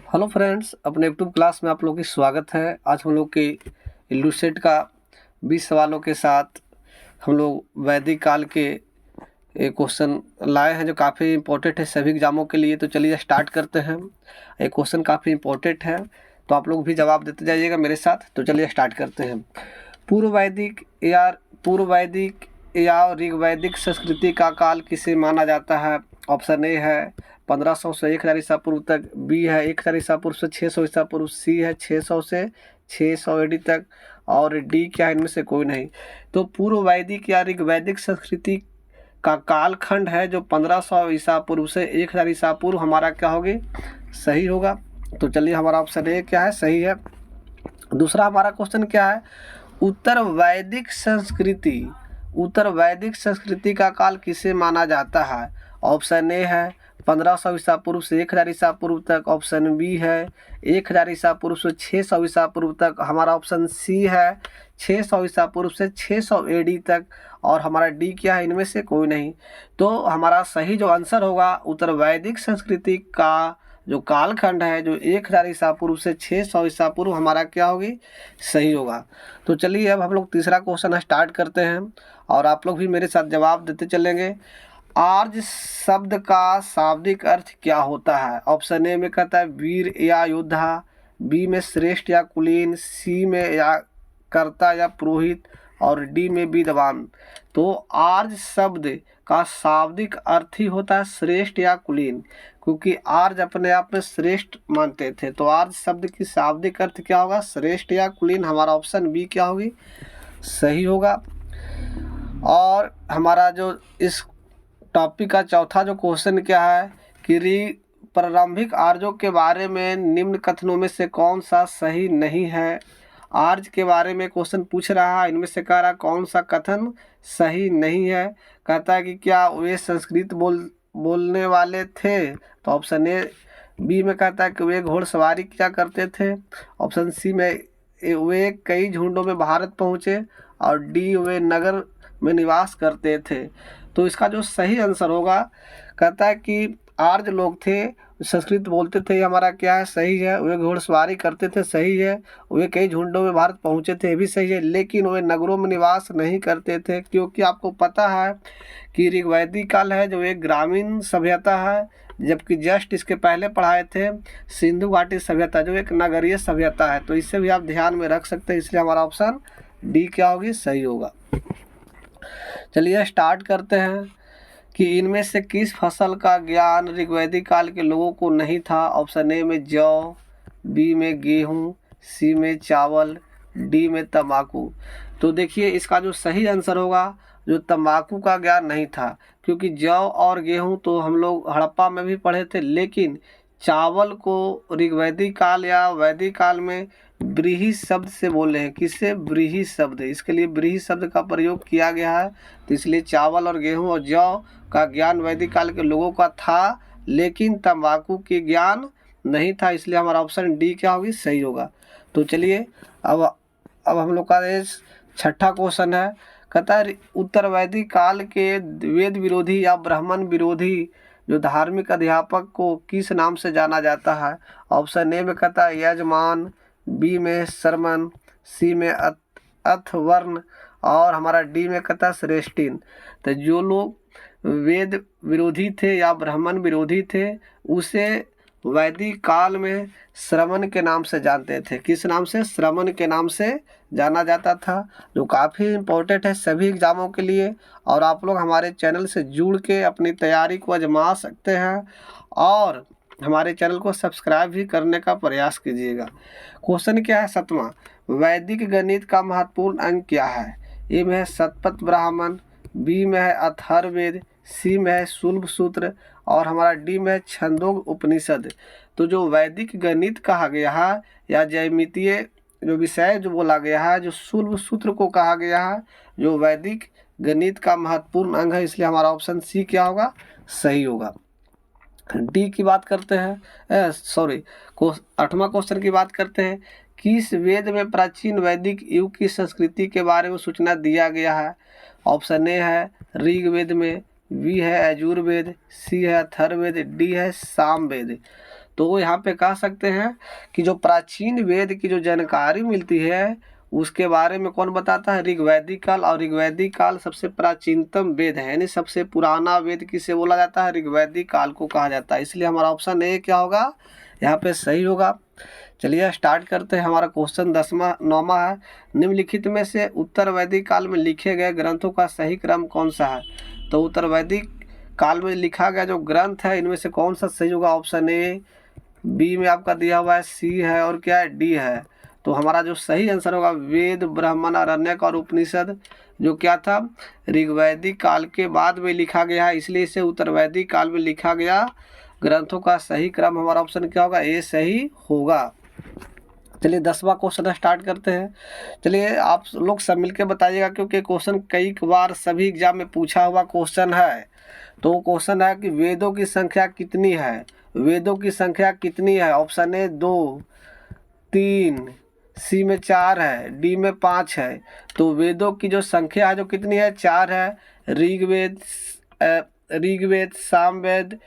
Hello friends, अपने YouTube class में आप लोगों की स्वागत है। आज हम लोग के इल्लूस्ट्रेट का 20 सवालों के साथ हम लोग वैदिक काल के एक क्वेश्चन लाए हैं जो काफ़ी इम्पोर्टेंट है सभी एग्जामों के लिए। तो चलिए स्टार्ट करते हैं। एक क्वेश्चन काफ़ी इम्पोर्टेंट है तो आप लोग भी जवाब देते जाइएगा मेरे साथ। तो चलिए स्टार्ट करते हैं। पूर्व वैदिक या ऋग वैदिक संस्कृति का काल किसे माना जाता है? ऑप्शन ए है 1500 से 1000 ईसा पूर्व तक, बी है 1000 ईसा पूर्व से 600 ईसा पूर्व, सी है 600 से 600 एडी तक, और डी क्या है? इनमें से कोई नहीं। तो पूर्व वैदिक या ऋग वैदिक संस्कृति का कालखंड है जो 1500 ईसा पूर्व से 1000 ईसा पूर्व हमारा क्या होगी? सही होगा। तो चलिए हमारा ऑप्शन ए क्या है? सही है। दूसरा हमारा क्वेश्चन क्या है? उत्तर वैदिक संस्कृति का काल किसे माना जाता है? ऑप्शन ए है 1500 ईसा पूर्व से 1000 ईसा पूर्व तक, ऑप्शन बी है 1000 ईसा पूर्व से 600 ईसा पूर्व तक, हमारा ऑप्शन सी है 600 ईसा पूर्व से 600 एडी तक, और हमारा डी क्या है? इनमें से कोई नहीं। तो हमारा सही जो आंसर होगा उत्तर वैदिक संस्कृति का जो कालखंड है जो 1000 ईसा पूर्व से 600 ईसा पूर्व हमारा क्या होगी? सही होगा। तो चलिए अब हम लोग तीसरा क्वेश्चन स्टार्ट करते हैं और आप लोग भी मेरे साथ जवाब देते चलेंगे। आर्य शब्द का शाब्दिक अर्थ क्या होता है? ऑप्शन ए में कहता है वीर या योद्धा, बी में श्रेष्ठ या कुलीन, सी में या कर्ता या पुरोहित, और डी में विद्वान। तो आर्य शब्द का शाब्दिक अर्थ ही होता है श्रेष्ठ या कुलीन, क्योंकि आर्य अपने आप में श्रेष्ठ मानते थे। तो आर्य शब्द की शाब्दिक अर्थ क्या होगा? श्रेष्ठ या कुलीन। हमारा ऑप्शन बी क्या होगी? सही होगा। और हमारा जो इस टॉपिक का चौथा जो क्वेश्चन क्या है कि प्रारंभिक आर्यों के बारे में निम्न कथनों में से कौन सा सही नहीं है? आर्य के बारे में क्वेश्चन पूछ रहा है, इनमें से कह रहा कौन सा कथन सही नहीं है? कहता है कि क्या वे संस्कृत बोलने वाले थे? तो ऑप्शन ए बी में कहता है कि वे घोड़सवारी क्या करते थे, ऑप्शन सी में वे कई झुंडों में भारत पहुँचे, और डी वे नगर में निवास करते थे। तो इसका जो सही आंसर होगा कहता है कि आर्य लोग थे, संस्कृत बोलते थे, हमारा क्या है? सही है। वे घोड़सवारी करते थे, सही है। वे कई झुंडों में भारत पहुंचे थे, ये भी सही है। लेकिन वे नगरों में निवास नहीं करते थे, क्योंकि आपको पता है कि ऋग्वैदिक काल है जो एक ग्रामीण सभ्यता है, जबकि जस्ट इसके पहले पढ़ाए थे सिंधु घाटी सभ्यता जो एक नगरीय सभ्यता है। तो इससे भी आप ध्यान में रख सकते हैं, इसलिए हमारा ऑप्शन डी क्या होगी? सही होगा। चलिए स्टार्ट करते हैं कि इनमें से किस फसल का ज्ञान ऋग्वैदिक काल के लोगों को नहीं था? ऑप्शन ए में जौ, बी में गेहूँ, सी में चावल, डी में तंबाकू। तो देखिए इसका जो सही आंसर होगा जो तंबाकू का ज्ञान नहीं था, क्योंकि जौ और गेहूँ तो हम लोग हड़प्पा में भी पढ़े थे, लेकिन चावल को ऋग्वैदिक काल या वैदिक काल में व्रीहि शब्द से बोले हैं। किससे? व्रीहि शब्द, इसके लिए व्रीहि शब्द का प्रयोग किया गया है। तो इसलिए चावल और गेहूं और जौ का ज्ञान वैदिक काल के लोगों का था, लेकिन तंबाकू के ज्ञान नहीं था, इसलिए हमारा ऑप्शन डी क्या होगी? सही होगा। तो चलिए अब हम लोग का छठा क्वेश्चन है। कहता है उत्तर वैदिक काल के वेद विरोधी या ब्राह्मण विरोधी जो धार्मिक अध्यापक को किस नाम से जाना जाता है? ऑप्शन ए में कहता है यजमान, बी में शर्मन, सी में अथवर्ण, और हमारा डी में कहता है श्रेष्ठिन। तो जो लोग वेद विरोधी थे या ब्राह्मण विरोधी थे उसे वैदिक काल में श्रमण के नाम से जानते थे। किस नाम से? श्रमण के नाम से जाना जाता था, जो काफ़ी इम्पोर्टेंट है सभी एग्ज़ामों के लिए। और आप लोग हमारे चैनल से जुड़ के अपनी तैयारी को आजमा सकते हैं और हमारे चैनल को सब्सक्राइब भी करने का प्रयास कीजिएगा। क्वेश्चन क्या है? सातवां, वैदिक गणित का महत्वपूर्ण अंग क्या है? ए में है शतपथ ब्राह्मण, बी में है अथर्ववेद, सी में है शुल्ब सूत्र, और हमारा डी में है छंदोग उपनिषद। तो जो वैदिक गणित कहा गया है या ज्यामितीय जो विषय जो बोला गया है, जो शुल्ब सूत्र को कहा गया है, जो वैदिक गणित का महत्वपूर्ण अंग है, इसलिए हमारा ऑप्शन सी क्या होगा? सही होगा। डी की बात करते हैं, आठवां क्वेश्चन की बात करते हैं। किस वेद में प्राचीन वैदिक युग की संस्कृति के बारे में सूचना दिया गया है? ऑप्शन ए है ऋग्वेद में, बी है यजुर्वेद, सी है अथर्ववेद, डी है सामवेद। तो यहाँ पे कह सकते हैं कि जो प्राचीन वेद की जो जानकारी मिलती है उसके बारे में कौन बताता है, ऋग्वैदिक काल। और ऋग्वैदिक काल सबसे प्राचीनतम वेद है, यानी सबसे पुराना वेद किसे बोला जाता है, ऋग्वैदिक काल को कहा जाता है। इसलिए हमारा ऑप्शन ए क्या होगा, यहाँ पे सही होगा। चलिए स्टार्ट करते हैं। हमारा क्वेश्चन 9वां है, निम्नलिखित में से उत्तर वैदिक काल में लिखे गए ग्रंथों का सही क्रम कौन सा है। तो उत्तर वैदिक काल में लिखा गया जो ग्रंथ है इनमें से कौन सा सही होगा, ऑप्शन ए, बी में आपका दिया हुआ है सी है और क्या है, डी है। तो हमारा जो सही आंसर होगा वेद, ब्राह्मण, आरण्यक और उपनिषद जो क्या था, ऋग्वैदिक काल के बाद में लिखा गया है, इसलिए इसे उत्तर वैदिक काल में लिखा गया ग्रंथों का सही क्रम हमारा ऑप्शन क्या होगा, ए सही होगा। चलिए 10वां क्वेश्चन स्टार्ट करते हैं। चलिए आप लोग सब मिलकर बताइएगा, क्योंकि क्वेश्चन कई बार सभी एग्जाम में पूछा हुआ क्वेश्चन है। तो क्वेश्चन है कि वेदों की संख्या कितनी है, वेदों की संख्या कितनी है। ऑप्शन ए 2, 3, सी में 4 है, डी में 5 है। तो वेदों की जो संख्या है जो कितनी है, 4 है। ऋग्वेद, सामवेद,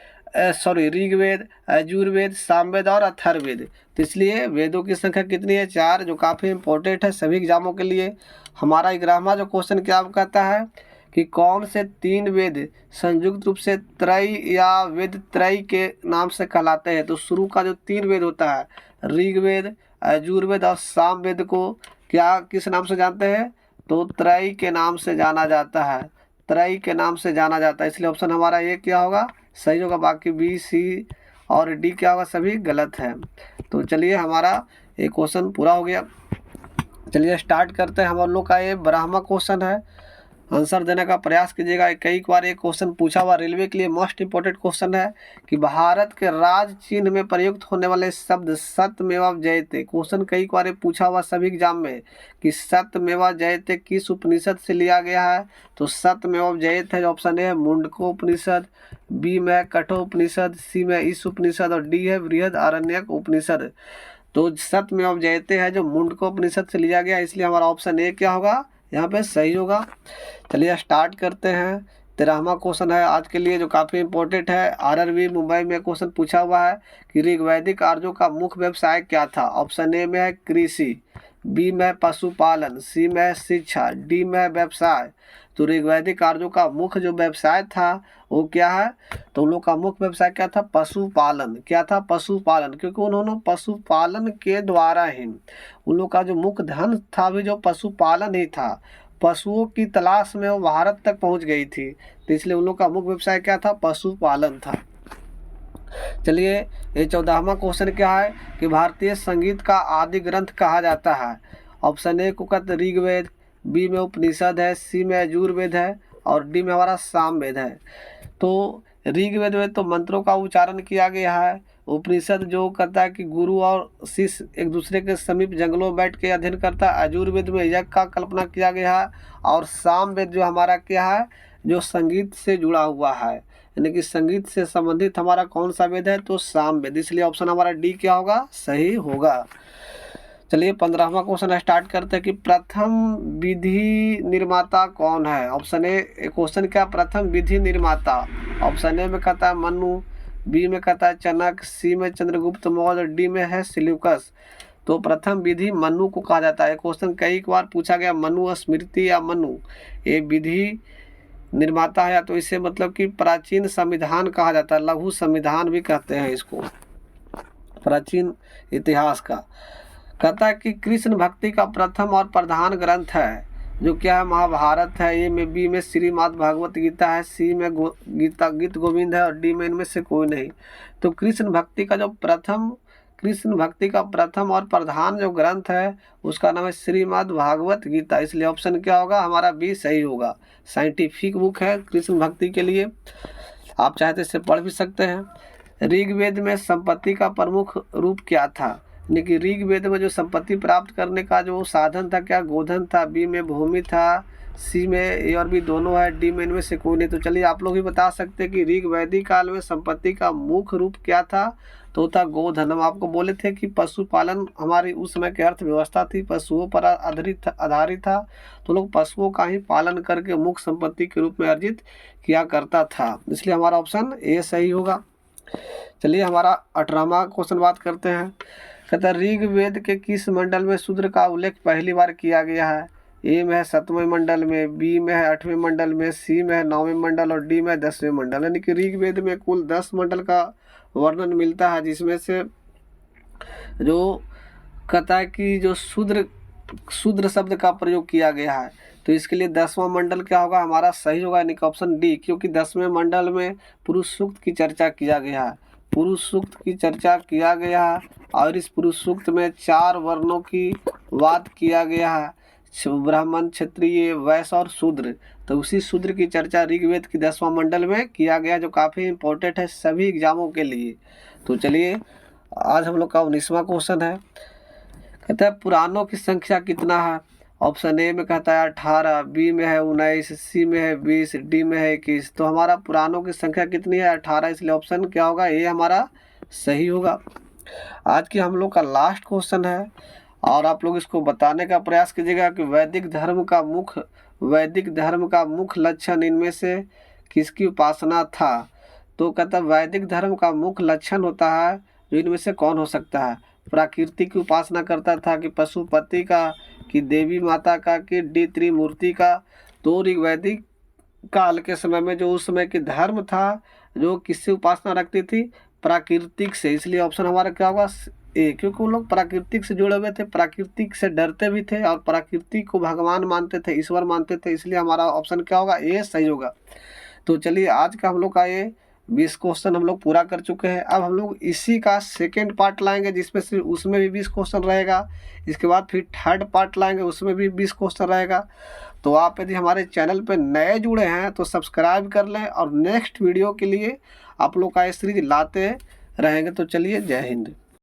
ऋग्वेद, यजुर्वेद, सामवेद और अथर्ववेद। तो इसलिए वेदों की संख्या कितनी है, 4, जो काफ़ी इंपॉर्टेंट है सभी एग्जामों के लिए। हमारा 11वां जो क्वेश्चन क्या कहता है कि कौन से 3 वेद संयुक्त रूप से त्रय या वेद त्रय के नाम से कहलाते हैं। तो शुरू का जो 3 वेद होता है, ऋग्वेद, यजुर्वेद और सामवेद को क्या किस नाम से जानते हैं, तो त्रय के नाम से जाना जाता है, त्रय के नाम से जाना जाता है। इसलिए ऑप्शन हमारा ये क्या होगा, सही होगा। बाकी बी, सी और डी क्या होगा, सभी गलत है। तो चलिए हमारा एक क्वेश्चन पूरा हो गया। चलिए स्टार्ट करते हैं। हम लोग का ये 12वां क्वेश्चन है, आंसर देने का प्रयास कीजिएगा। कई बार एक क्वेश्चन पूछा हुआ रेलवे के लिए मोस्ट इंपॉर्टेंट क्वेश्चन है कि भारत के राज चिन्ह में प्रयुक्त होने वाले शब्द सत्यमेव जयते। क्वेश्चन कई बार पूछा हुआ सभी एग्जाम में कि सत्यमेव जयते किस उपनिषद से लिया गया है। तो सत्यमेव जयते है ऑप्शन ए है मुंडको उपनिषद, बी में है कठोपनिषद, सी में ईश उपनिषद और डी है बृहदारण्यक उपनिषद। तो सत्यमेव जयते है जो मुंडको उपनिषद से लिया गया, इसलिए हमारा ऑप्शन ए क्या होगा, यहाँ पे सही होगा। चलिए स्टार्ट करते हैं। 13वां क्वेश्चन है आज के लिए जो काफ़ी इंपॉर्टेंट है। आरआरबी मुंबई में क्वेश्चन पूछा हुआ है कि ऋग्वैदिक आर्यों का मुख्य व्यवसाय क्या था। ऑप्शन ए में है कृषि, बी में पशुपालन, सी में शिक्षा, डी में व्यवसाय। तो ऋग्वैदिक आर्यों का मुख्य जो व्यवसाय था वो क्या है, तो उन लोग का मुख्य व्यवसाय क्या था, पशुपालन। क्या था, पशुपालन, क्योंकि उन्होंने पशुपालन के द्वारा ही उन लोग का जो मुख्य धन था भी जो पशुपालन ही था। पशुओं की तलाश में वो भारत तक पहुंच गई थी, तो इसलिए उन लोग का मुख्य व्यवसाय क्या था, पशुपालन था। चलिए ये 14वां क्वेश्चन क्या है कि भारतीय संगीत का आदि ग्रंथ कहा जाता है। ऑप्शन ए को कहते ऋग्वेद, बी में उपनिषद है, सी में यजुर्वेद है और डी में हमारा सामवेद है। तो ऋग्वेद में तो मंत्रों का उच्चारण किया गया है। उपनिषद जो कहता है कि गुरु और शिष्य एक दूसरे के समीप जंगलों में बैठ के अध्ययन करता है। यजुर्वेद में यज्ञ का कल्पना किया गया है। और सामवेद जो हमारा क्या है, जो संगीत से जुड़ा हुआ है, यानी कि संगीत से संबंधित हमारा कौन सा वेद है, तो सामवेद। इसलिए ऑप्शन हमारा डी क्या होगा, सही होगा। चलिए 15वां क्वेश्चन स्टार्ट करते हैं कि प्रथम विधि निर्माता कौन है। ऑप्शन ए क्वेश्चन क्या, प्रथम विधि निर्माता। ऑप्शन ए में कहता है मनु, बी में कहता है चनक, सी में चंद्रगुप्त मौर्य, डी में है सिल्यूकस। तो प्रथम विधि मनु को कहा जाता है। क्वेश्चन कई बार पूछा गया मनु स्मृति या मनु, ये विधि निर्माता है, या तो इसे मतलब कि प्राचीन संविधान कहा जाता है, लघु संविधान भी कहते हैं इसको, प्राचीन इतिहास का। कहता है कि कृष्ण भक्ति का प्रथम और प्रधान ग्रंथ है जो क्या है, महाभारत है। ए में, बी में श्रीमद् भागवत गीता है, सी में गीत गोविंद है और डी में इनमें से कोई नहीं। तो कृष्ण भक्ति का प्रथम और प्रधान जो ग्रंथ है उसका नाम है श्रीमद् भागवत गीता। इसलिए ऑप्शन क्या होगा, हमारा बी सही होगा। साइंटिफिक बुक है कृष्ण भक्ति के लिए, आप चाहे तो इसे पढ़ भी सकते हैं। ऋग्वेद में संपत्ति का प्रमुख रूप क्या था, यानी कि ऋग्वेद में जो संपत्ति प्राप्त करने का जो साधन था क्या, गोधन था, बी में भूमि था, सी में ए और बी दोनों है, डी में इनमें से कोई नहीं। तो चलिए आप लोग भी बता सकते हैं कि ऋग्वैदिक काल में संपत्ति का मुख्य रूप क्या था, तो था गोधन। हम आपको बोले थे कि पशुपालन हमारी उस समय की अर्थव्यवस्था थी, पशुओं पर आधारित था, तो लोग पशुओं का ही पालन करके मुख्य संपत्ति के रूप में अर्जित किया करता था। इसलिए हमारा ऑप्शन ए सही होगा। चलिए हमारा 18वां क्वेश्चन बात करते हैं। कहता है ऋग्वेद के किस मंडल में शूद्र का उल्लेख पहली बार किया गया है? ए में है 7वें मंडल में, बी में है 8वें मंडल में, सी में है 9वें मंडल और डी में है 10वें मंडल। यानी कि ऋग्वेद में कुल 10 मंडल का वर्णन मिलता है, जिसमें से जो कहता है कि जो शूद्र शब्द का प्रयोग किया गया है, तो इसके लिए 10वां मंडल क्या होगा हमारा? सही होगा, यानी कि ऑप्शन डी, क्योंकि 10वें मंडल में पुरुष सूक्त की चर्चा किया गया है। पुरुष सूक्त की चर्चा किया गया है और इस पुरुष सूक्त में 4 वर्णों की बात किया गया है, ब्राह्मण, क्षत्रिय, वैश्य और शूद्र। तो उसी शूद्र की चर्चा ऋग्वेद की 10वां मंडल में किया गया, जो काफ़ी इंपॉर्टेंट है सभी एग्जामों के लिए। तो चलिए आज हम लोग का 19वां क्वेश्चन है। कहता है पुराणों की संख्या कितना है? ऑप्शन ए में कहता है 18, बी में है 19, सी में है 20, डी में है 21। तो हमारा पुराणों की संख्या कितनी है? 18, इसलिए ऑप्शन क्या होगा? ए हमारा सही होगा। आज की हम लोग का लास्ट क्वेश्चन है और आप लोग इसको बताने का प्रयास कीजिएगा कि वैदिक धर्म का मुख्य लक्षण इनमें से किसकी उपासना था? तो कहता है वैदिक धर्म का मुख्य लक्षण होता है, जो इनमें से कौन हो सकता है? प्रकृति की उपासना करता था, कि पशुपति का, कि देवी माता का, कि डी त्रिमूर्ति का? तो ऋग्वैदिक काल के समय में जो उस समय के धर्म था, जो किससे उपासना रखती थी? प्राकृतिक से। इसलिए ऑप्शन हमारा क्या होगा? ए, क्योंकि वो लोग प्राकृतिक से जुड़े हुए थे, प्राकृतिक से डरते भी थे और प्रकृति को भगवान मानते थे, ईश्वर मानते थे। इसलिए हमारा ऑप्शन क्या होगा? ए सही होगा। तो चलिए आज का हम लोग का ये 20 क्वेश्चन हम लोग पूरा कर चुके हैं। अब हम लोग इसी का सेकेंड पार्ट लाएंगे, जिसमें से उसमें भी 20 क्वेश्चन रहेगा। इसके बाद फिर थर्ड पार्ट लाएंगे, उसमें भी 20 क्वेश्चन रहेगा। तो आप यदि हमारे चैनल पर नए जुड़े हैं तो सब्सक्राइब कर लें और नेक्स्ट वीडियो के लिए आप लोग का ये सीरीज लाते रहेंगे। तो चलिए, जय हिंद।